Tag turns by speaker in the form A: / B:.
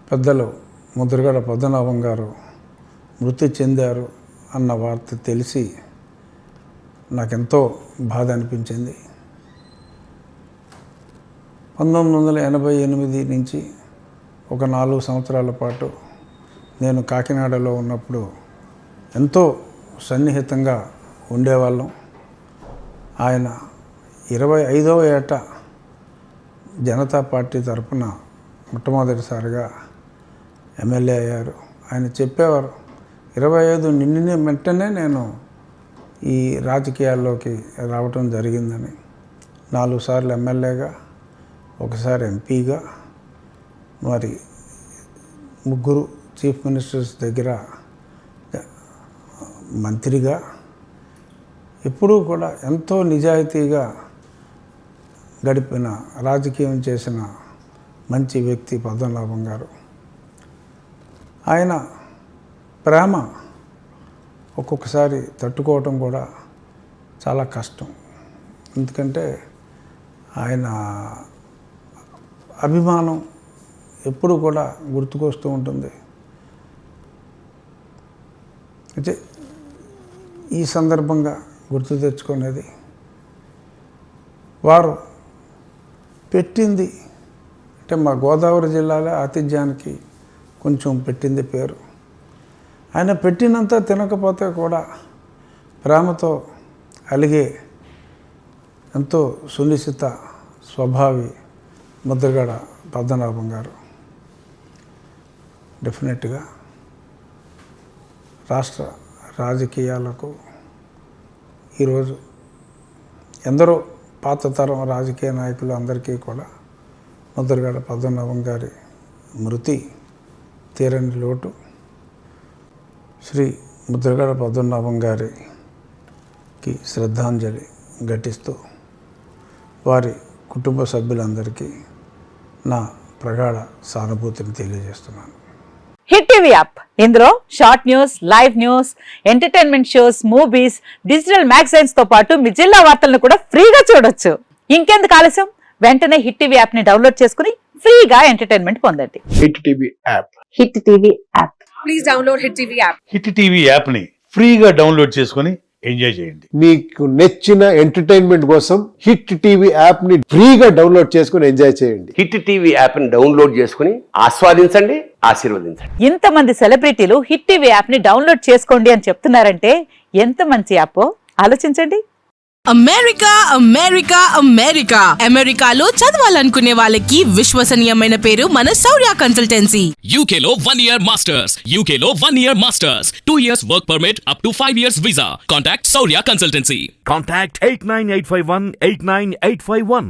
A: పెద్దలు ముద్రగడ పద్మనాభం గారు మృతి చెందారు అన్న వార్త తెలిసి నాకెంతో బాధ అనిపించింది. 1988 నుంచి ఒక 4 సంవత్సరాల పాటు నేను కాకినాడలో ఉన్నప్పుడు ఎంతో సన్నిహితంగా ఉండేవాళ్ళం. ఆయన 25వ ఏట జనతా పార్టీ తరఫున మొట్టమొదటిసారిగా ఎమ్మెల్యే అయ్యారు. ఆయన చెప్పేవారు, 25 నిండిన వెంటనే నేను ఈ రాజకీయాల్లోకి రావటం జరిగిందని. 4 సార్లు ఎమ్మెల్యేగా, ఒకసారి ఎంపీగా, మరి 3 చీఫ్ మినిస్టర్స్ దగ్గర మంత్రిగా, ఎప్పుడూ కూడా ఎంతో నిజాయితీగా గడిపిన, రాజకీయం చేసిన మంచి వ్యక్తి పద్మనాభం గారు. ఆయన ప్రేమ ఒక్కొక్కసారి తట్టుకోవటం కూడా చాలా కష్టం. ఎందుకంటే ఆయన అభిమానం ఎప్పుడు కూడా గుర్తుకొస్తూ ఉంటుంది. అయితే ఈ సందర్భంగా గుర్తు తెచ్చుకునేది, వారు పెట్టింది అంటే మా గోదావరి జిల్లాలో ఆతిథ్యానికి కొంచెం పెట్టింది పేరు. ఆయన పెట్టినంత తినకపోతే కూడా ప్రేమతో అలిగే ఎంతో సునిశ్చిత స్వభావి ముద్రగడ పద్మనాభం గారు. డెఫినెట్గా రాష్ట్ర రాజకీయాలకు ఈరోజు ఎందరో పాత తరం రాజకీయ నాయకులు అందరికీ కూడా ముద్రగడ పద్మనాభం గారి మృతి తీరని లోటు. శ్రీ ముద్రగడ పద్మనాభం గారికి శ్రద్ధాంజలి ఘటిస్తూ వారి కుటుంబ సభ్యులందరికీ నా ప్రగాఢ సానుభూతిని తెలియజేస్తున్నాను.
B: హిట్ టీవీ యాప్, ఇందులో short news, live news, entertainment shows, movies, digital magazines తో పాటు మీ జిల్లా వార్తలను కూడా ఫ్రీగా చూడొచ్చు. ఇంకెందుకు ఆలస్యం, వెంటనే హిట్ టీవీ యాప్ ని డౌన్లోడ్ చేసుకుని ఫ్రీగా ఎంటర్టైన్మెంట్ పొందండి.
C: Hit TV app.
B: Hit TV app.
D: Please download hit TV app.
E: Hit TV app ని ఫ్రీగా డౌన్లోడ్ చేసుకుని ఎంజాయ్ చేయండి.
C: మీకు నచ్చిన ఎంటర్టైన్మెంట్ కోసం హిట్ టీవీ యాప్ ని ఫ్రీగా డౌన్లోడ్ చేసుకుని ఎంజాయ్ చేయండి.
F: హిట్ టీవీ యాప్ ని డౌన్లోడ్ చేసుకుని ఆస్వాదించండి, ఆశీర్వదించండి.
B: ఇంతమంది సెలబ్రిటీలు హిట్ టీవీ యాప్ ని డౌన్లోడ్ చేసుకోండి అని చెప్తున్నారంటే ఎంత మంచి యాప్ ఆలోచించండి.
G: అమెరికా అమెరికా అమెరికా అమెరికాలో చదవాలనుకునే వాళ్ళకి విశ్వసనీయమైన పేరు మన శౌర్య కన్సల్టెన్సీ.
H: UK లో 1 year masters, UK లో 1 year masters, 2 years work permit up to 5 years visa. Contact Saurya Consultancy.
I: Contact 89851 89851.